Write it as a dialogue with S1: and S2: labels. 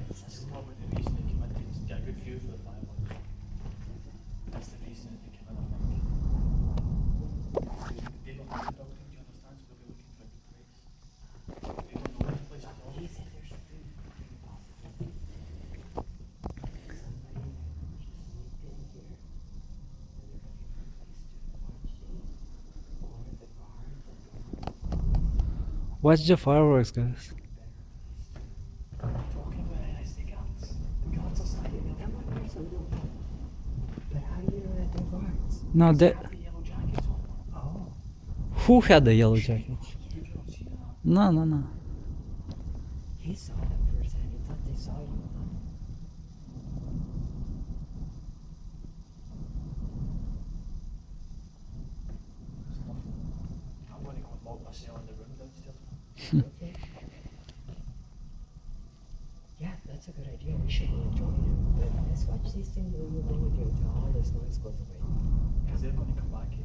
S1: This is probably the reason they came in, to get a good view for the fireworks. That's the reason that they came in, I think. They don't know the building, do you understand? So they'll be looking for a good place. They don't know the place at all.
S2: He said there's food possibly. Somebody just sneaked in here and they're looking for a place to watch these. Or the guards and
S3: Watch the fireworks, guys.
S1: Talking about it, it's the guards. The guards are standing there.
S2: that might be something. But how do you know that they're guards?
S3: No,
S1: They
S3: they.
S1: have the yellow jackets on.
S2: Oh.
S3: Who had the yellow jacket?
S1: Did you not see that?
S3: No, no, no.
S2: He saw them for a second. He thought they saw you.
S1: There's nothing. I'm going to go and lock myself in the room downstairs.
S2: Okay. Yeah, that's a good idea. We should all join him. But let's watch these things and we'll go with you until all this noise goes away.
S1: Because they're going to come back here.